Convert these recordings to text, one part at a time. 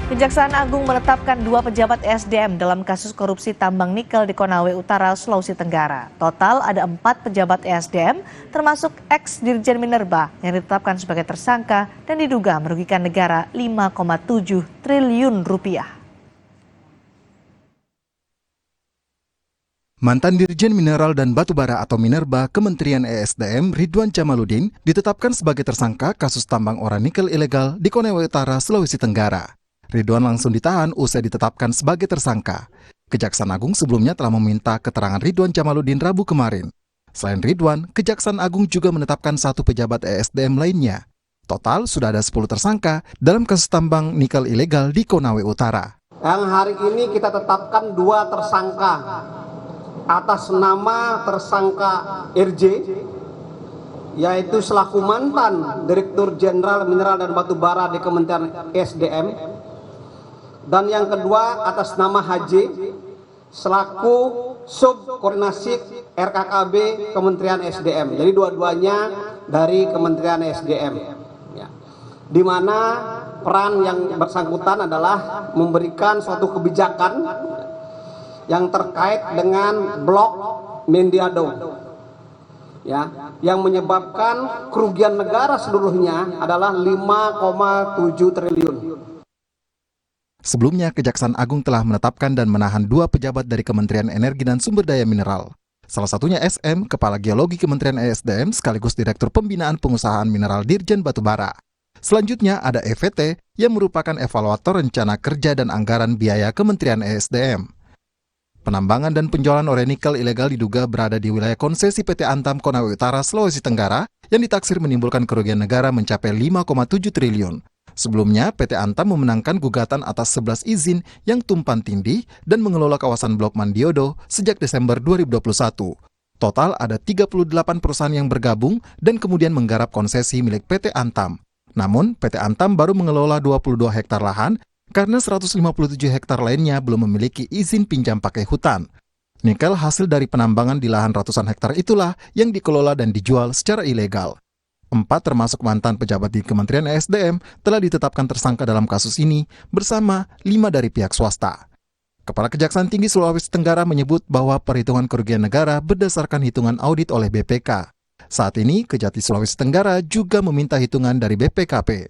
Kejaksaan Agung menetapkan 2 pejabat SDM dalam kasus korupsi tambang nikel di Konawe Utara, Sulawesi Tenggara. Total ada 4 pejabat SDM, termasuk ex-Dirjen Minerba yang ditetapkan sebagai tersangka dan diduga merugikan negara 5,7 triliun rupiah. Mantan Dirjen Mineral dan Batubara atau Minerba Kementerian ESDM Ridwan Jamaluddin ditetapkan sebagai tersangka kasus tambang ora nikel ilegal di Konawe Utara, Sulawesi Tenggara. Ridwan langsung ditahan usai ditetapkan sebagai tersangka. Kejaksaan Agung sebelumnya telah meminta keterangan Ridwan Jamaluddin Rabu kemarin. Selain Ridwan, Kejaksaan Agung juga menetapkan 1 pejabat ESDM lainnya. Total sudah ada 10 tersangka dalam kasus tambang nikel ilegal di Konawe Utara. Yang hari ini kita tetapkan 2 tersangka atas nama tersangka RJ, yaitu selaku mantan Direktur Jenderal Mineral dan Batubara di Kementerian ESDM. Dan yang kedua atas nama HJ selaku Subkoordinasi RKKB Kementerian SDM. Jadi dua-duanya dari Kementerian SDM. Ya. Di mana peran yang bersangkutan adalah memberikan suatu kebijakan yang terkait dengan blok Mendiado. Ya, yang menyebabkan kerugian negara seluruhnya adalah 5,7 triliun. Sebelumnya, Kejaksaan Agung telah menetapkan dan menahan 2 pejabat dari Kementerian Energi dan Sumber Daya Mineral. Salah satunya SM, Kepala Geologi Kementerian ESDM sekaligus Direktur Pembinaan Pengusahaan Mineral Dirjen Batubara. Selanjutnya ada EVT yang merupakan evaluator rencana kerja dan anggaran biaya Kementerian ESDM. Penambangan dan penjualan ore nikel ilegal diduga berada di wilayah konsesi PT Antam Konawe Utara, Sulawesi Tenggara yang ditaksir menimbulkan kerugian negara mencapai 5,7 triliun. Sebelumnya, PT Antam memenangkan gugatan atas 11 izin yang tumpang tindih dan mengelola kawasan Blok Mandiodo sejak Desember 2021. Total ada 38 perusahaan yang bergabung dan kemudian menggarap konsesi milik PT Antam. Namun, PT Antam baru mengelola 22 hektar lahan karena 157 hektar lainnya belum memiliki izin pinjam pakai hutan. Nikel hasil dari penambangan di lahan ratusan hektar itulah yang dikelola dan dijual secara ilegal. 4 termasuk mantan pejabat di Kementerian ESDM telah ditetapkan tersangka dalam kasus ini bersama 5 dari pihak swasta. Kepala Kejaksaan Tinggi Sulawesi Tenggara menyebut bahwa perhitungan kerugian negara berdasarkan hitungan audit oleh BPK. Saat ini, Kejati Sulawesi Tenggara juga meminta hitungan dari BPKP.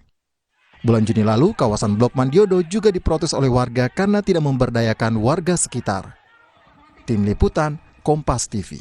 Bulan Juni lalu, kawasan Blok Mandiodo juga diprotes oleh warga karena tidak memberdayakan warga sekitar. Tim Liputan, Kompas TV.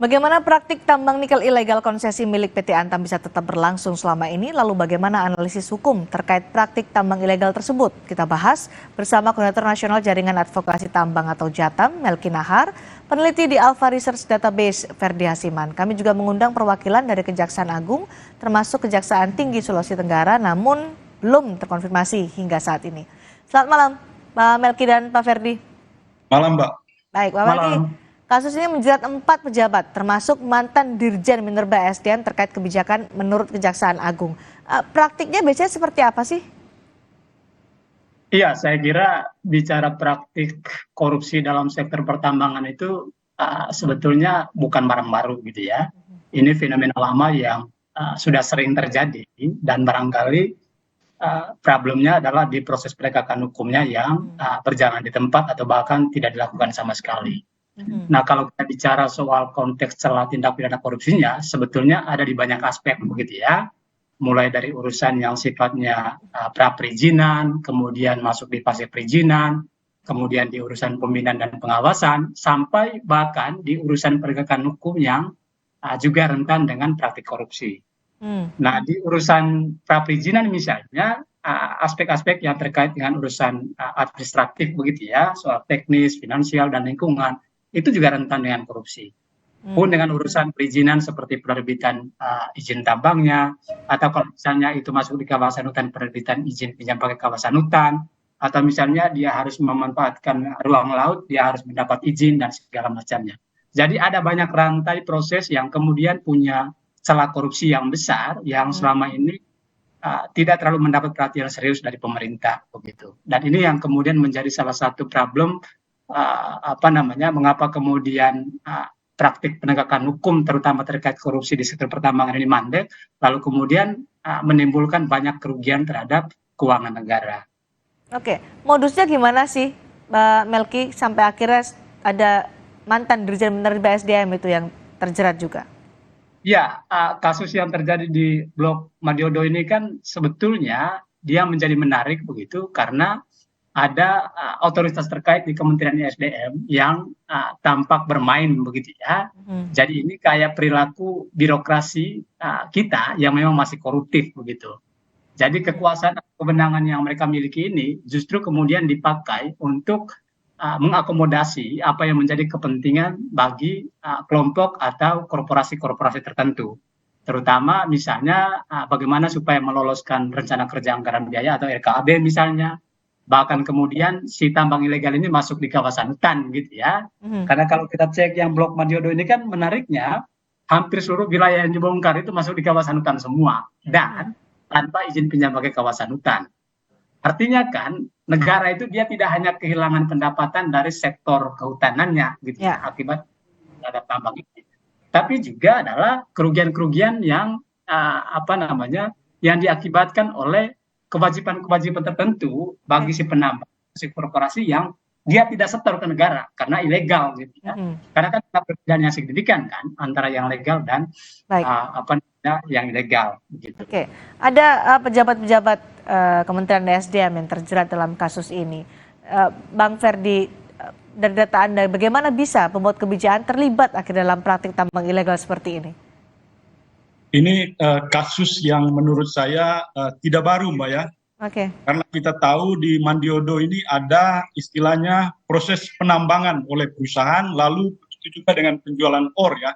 Bagaimana praktik tambang nikel ilegal konsesi milik PT Antam bisa tetap berlangsung selama ini? Lalu bagaimana analisis hukum terkait praktik tambang ilegal tersebut? Kita bahas bersama Koordinator Nasional Jaringan Advokasi Tambang atau JATAM, Melki Nahar, peneliti di Alpha Research Database, Ferdi Hasiman. Kami juga mengundang perwakilan dari Kejaksaan Agung, termasuk Kejaksaan Tinggi Sulawesi Tenggara, namun belum terkonfirmasi hingga saat ini. Selamat malam, Pak Melki dan Pak Ferdi. Malam, Mbak. Baik, Pak Melki. Kasus ini menjerat 4 pejabat, termasuk mantan Dirjen Minerba SDM terkait kebijakan menurut Kejaksaan Agung. Praktiknya biasanya seperti apa sih? Iya, saya kira bicara praktik korupsi dalam sektor pertambangan itu sebetulnya bukan barang baru gitu ya. Ini fenomena lama yang sudah sering terjadi dan barangkali problemnya adalah di proses penegakan hukumnya yang berjalan di tempat atau bahkan tidak dilakukan sama sekali. Nah, kalau kita bicara soal konteks celah tindak pidana korupsinya, sebetulnya ada di banyak aspek begitu ya. Mulai dari urusan yang sifatnya pra-perizinan, kemudian masuk di fase perizinan, kemudian di urusan pembinaan dan pengawasan, sampai bahkan di urusan penegakan hukum yang juga rentan dengan praktik korupsi. Nah, di urusan pra-perizinan misalnya, aspek-aspek yang terkait dengan urusan administratif begitu ya, soal teknis, finansial, dan lingkungan, itu juga rentan dengan korupsi. Pun dengan urusan perizinan seperti penerbitan izin tambangnya, atau kalau misalnya itu masuk di kawasan hutan, penerbitan izin pinjam pakai kawasan hutan, atau misalnya dia harus memanfaatkan ruang laut, dia harus mendapat izin dan segala macamnya. Jadi ada banyak rantai proses yang kemudian punya celah korupsi yang besar, yang selama ini tidak terlalu mendapat perhatian serius dari pemerintah begitu. Dan ini yang kemudian menjadi salah satu problem mengapa kemudian praktik penegakan hukum terutama terkait korupsi di sektor pertambangan ini mandek, lalu kemudian menimbulkan banyak kerugian terhadap keuangan negara. Oke, modusnya gimana sih, Mbak Melki, sampai akhirnya ada mantan Dirjen Minerba SDM itu yang terjerat juga? Ya, kasus yang terjadi di Blok Madiodo ini kan sebetulnya dia menjadi menarik begitu karena ada otoritas terkait di Kementerian SDM yang tampak bermain begitu ya. Jadi ini kayak perilaku birokrasi kita yang memang masih koruptif begitu. Jadi kekuasaan atau kewenangan yang mereka miliki ini justru kemudian dipakai untuk mengakomodasi apa yang menjadi kepentingan bagi kelompok atau korporasi-korporasi tertentu. Terutama misalnya bagaimana supaya meloloskan rencana kerja anggaran biaya atau RKAB misalnya. Bahkan kemudian si tambang ilegal ini masuk di kawasan hutan gitu ya. Karena kalau kita cek yang Blok Madiodo ini kan menariknya hampir seluruh wilayah yang dibongkar itu masuk di kawasan hutan semua. Dan tanpa izin pinjam pakai kawasan hutan. Artinya kan negara itu dia tidak hanya kehilangan pendapatan dari sektor kehutanannya gitu ya, akibat terhadap tambang ini. Tapi juga adalah kerugian-kerugian yang yang diakibatkan oleh kewajiban-kewajiban tertentu bagi si penambang, si korporasi yang dia tidak setor ke negara karena ilegal gitu ya. Karena kan ada perbedaan yang signifikan kan antara yang legal dan yang ilegal gitu. Oke, ada pejabat-pejabat Kementerian SDM yang terjerat dalam kasus ini. Bang Ferdi, dari data Anda, bagaimana bisa pembuat kebijakan terlibat akhirnya dalam praktik tambang ilegal seperti ini? Ini kasus yang menurut saya tidak baru, Mbak ya. Oke. Karena kita tahu di Madiodo ini ada istilahnya proses penambangan oleh perusahaan, lalu itu juga dengan penjualan ore ya.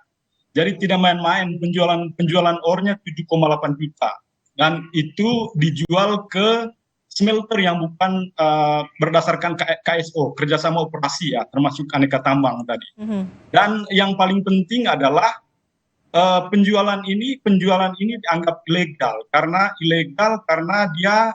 Jadi tidak main-main, penjualan ore-nya 7,8 juta. Dan itu dijual ke smelter yang bukan berdasarkan KSO, kerjasama operasi ya, termasuk aneka tambang tadi. Dan yang paling penting adalah penjualan ini dianggap ilegal karena dia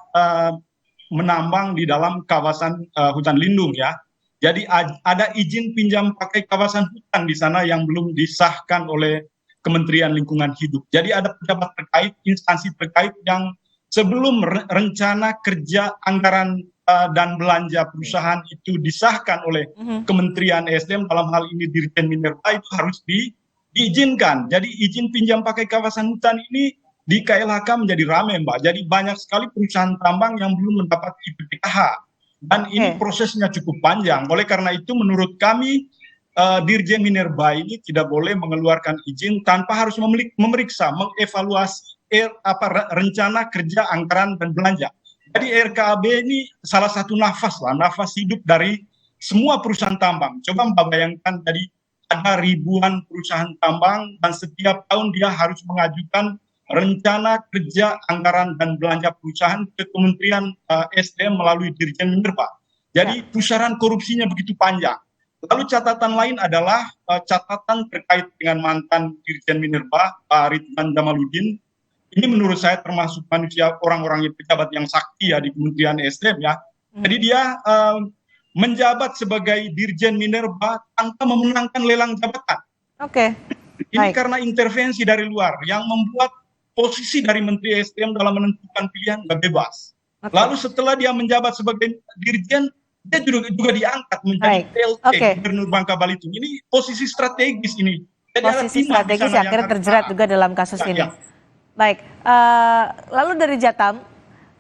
menambang di dalam kawasan hutan lindung ya. Jadi ada izin pinjam pakai kawasan hutan di sana yang belum disahkan oleh Kementerian Lingkungan Hidup. Jadi ada pejabat terkait, instansi terkait yang sebelum rencana kerja anggaran dan belanja perusahaan itu disahkan oleh Kementerian SDM, dalam hal ini Dirjen Minerba, itu harus diizinkan. Jadi izin pinjam pakai kawasan hutan ini di KLHK menjadi ramai, Mbak. Jadi banyak sekali perusahaan tambang yang belum mendapat IPPKH. Dan ini prosesnya cukup panjang. Oleh karena itu menurut kami Dirjen Minerba ini tidak boleh mengeluarkan izin tanpa harus memeriksa, mengevaluasi rencana kerja anggaran dan belanja. Jadi RKAB ini salah satu nafas hidup dari semua perusahaan tambang. Coba Mbak bayangkan tadi ada ribuan perusahaan tambang dan setiap tahun dia harus mengajukan rencana kerja anggaran dan belanja perusahaan ke Kementerian SDM melalui Dirjen Minerba. Jadi pusaran korupsinya begitu panjang. Lalu catatan lain adalah catatan terkait dengan mantan Dirjen Minerba, Pak Ridwan Jamaluddin. Ini menurut saya termasuk manusia orang-orang yang pejabat yang sakti ya di Kementerian SDM ya. Jadi dia menjabat sebagai Dirjen Minerba tanpa memenangkan lelang jabatan. Ini karena intervensi dari luar yang membuat posisi dari Menteri SDM dalam menentukan pilihan nggak bebas. Lalu setelah dia menjabat sebagai Dirjen, dia juga diangkat menjadi PLT Gubernur Bangka Belitung. Ini posisi strategis ini. Jadi posisi strategis yang akhirnya terjerat juga dalam kasus ini. Baik, lalu dari Jatam,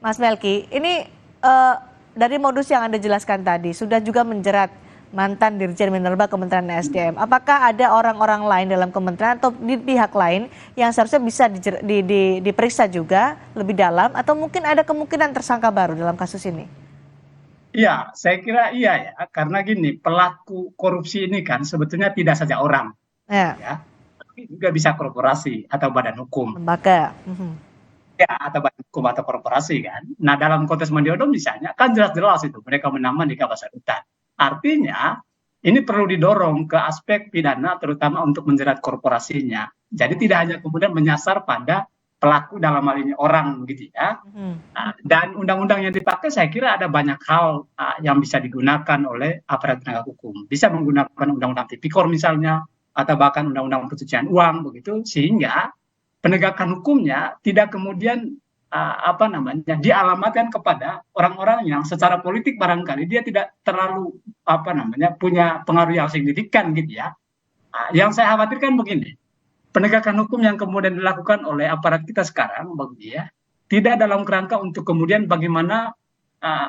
Mas Melki, ini dari modus yang Anda jelaskan tadi, sudah juga menjerat mantan Dirjen Minerba Kementerian SDM. Apakah ada orang-orang lain dalam kementerian atau di pihak lain yang seharusnya bisa diperiksa juga lebih dalam, atau mungkin ada kemungkinan tersangka baru dalam kasus ini? Iya, saya kira iya ya, karena gini, pelaku korupsi ini kan sebetulnya tidak saja orang, ya, tapi juga bisa korporasi atau badan hukum, lembaga, ya, atau badan hukum atau korporasi kan. Nah dalam konteks Madiodo misalnya kan jelas-jelas itu mereka menambang di kawasan hutan. Artinya ini perlu didorong ke aspek pidana, terutama untuk menjerat korporasinya. Jadi tidak hanya kemudian menyasar pada pelaku dalam hal ini orang gitu ya. Dan undang-undang yang dipakai saya kira ada banyak hal yang bisa digunakan oleh aparat penegak hukum. Bisa menggunakan undang-undang tipikor misalnya, atau bahkan undang-undang pencucian uang begitu, sehingga penegakan hukumnya tidak kemudian dialamatkan kepada orang-orang yang secara politik barangkali dia tidak terlalu punya pengaruh yang signifikan gitu ya. Yang saya khawatirkan begini, penegakan hukum yang kemudian dilakukan oleh aparat kita sekarang begitu ya, tidak dalam kerangka untuk kemudian bagaimana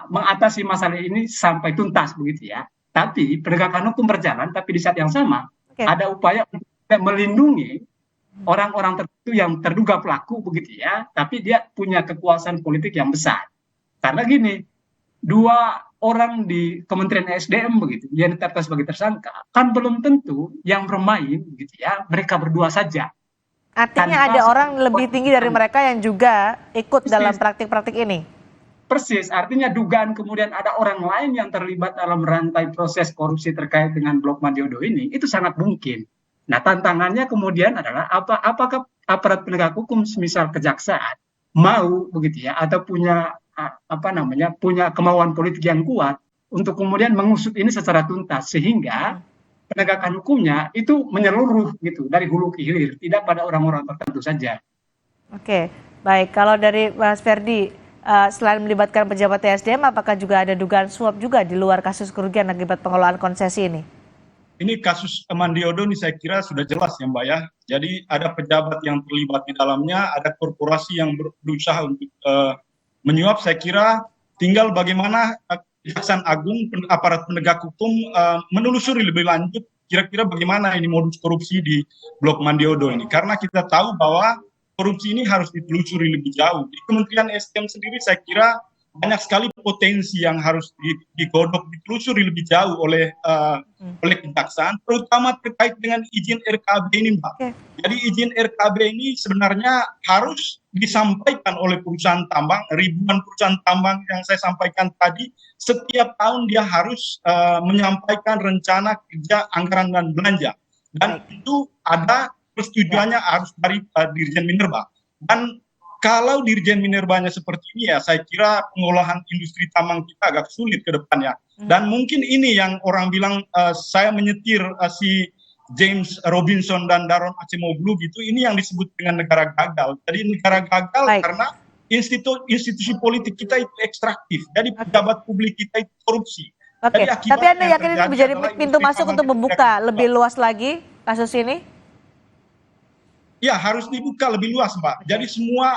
mengatasi masalah ini sampai tuntas begitu ya. Tapi penegakan hukum berjalan, tapi di saat yang sama ada upaya untuk melindungi orang-orang tertentu yang terduga pelaku begitu ya, tapi dia punya kekuasaan politik yang besar. Karena gini, 2 orang di Kementerian SDM begitu yang ditetapkan sebagai tersangka, kan belum tentu yang bermain begitu ya mereka berdua saja. Artinya ada orang lebih tinggi dari mereka yang juga ikut dalam praktik-praktik ini. Persis, artinya dugaan kemudian ada orang lain yang terlibat dalam rantai proses korupsi terkait dengan Blok Mandiodo ini, itu sangat mungkin. Nah, tantangannya kemudian adalah apakah aparat penegak hukum, semisal kejaksaan, mau begitu ya, atau punya punya kemauan politik yang kuat untuk kemudian mengusut ini secara tuntas, sehingga penegakan hukumnya itu menyeluruh gitu dari hulu ke hilir, tidak pada orang-orang tertentu saja. Oke, baik. Kalau dari Mas Ferdi, selain melibatkan pejabat TSDM, apakah juga ada dugaan suap juga di luar kasus kerugian akibat pengelolaan konsesi ini? Ini kasus Mandiodo ini saya kira sudah jelas ya Mbak ya. Jadi ada pejabat yang terlibat di dalamnya, ada korporasi yang berusaha untuk menyuap. Saya kira tinggal bagaimana Kejaksaan Agung, aparat penegak hukum menelusuri lebih lanjut kira-kira bagaimana ini modus korupsi di Blok Mandiodo ini. Karena kita tahu bahwa korupsi ini harus ditelusuri lebih jauh. Di Kementerian SDM sendiri saya kira banyak sekali potensi yang harus digodok, ditelusuri lebih jauh oleh kejaksaan, terutama terkait dengan izin RKB ini, Mbak. Jadi izin RKB ini sebenarnya harus disampaikan oleh perusahaan tambang, ribuan perusahaan tambang yang saya sampaikan tadi, setiap tahun dia harus menyampaikan rencana kerja, anggaran dan belanja. Dan itu ada persetujuannya harus dari Dirjen Minerba. Dan kalau Dirjen Minerbanya seperti ini ya, saya kira pengolahan industri tambang kita agak sulit ke depannya. Dan mungkin ini yang orang bilang saya menyetir si James Robinson dan Daron Acemoglu gitu, ini yang disebut dengan negara gagal. Jadi negara gagal karena institusi politik kita itu ekstraktif. Jadi pejabat publik kita itu korupsi. Oke, tapi Anda yakin ini menjadi pintu masuk untuk membuka lebih luas lagi kasus ini? Ya, harus dibuka lebih luas, Mbak. Jadi semua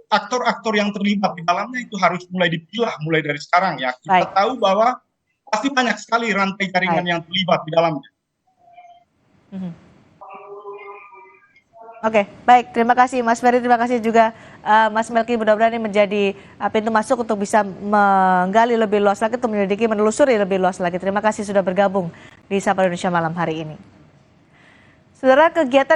aktor-aktor yang terlibat di dalamnya itu harus mulai dipilah mulai dari sekarang ya. Kita tahu bahwa pasti banyak sekali rantai jaringan yang terlibat di dalamnya. Oke, baik. Terima kasih Mas Ferry, terima kasih juga Mas Melki. Mudah-mudahan ini menjadi pintu masuk untuk bisa menggali lebih luas lagi, untuk menyelidiki, menelusuri lebih luas lagi. Terima kasih sudah bergabung di Sapa Indonesia Malam hari ini. Saudara, kegiatan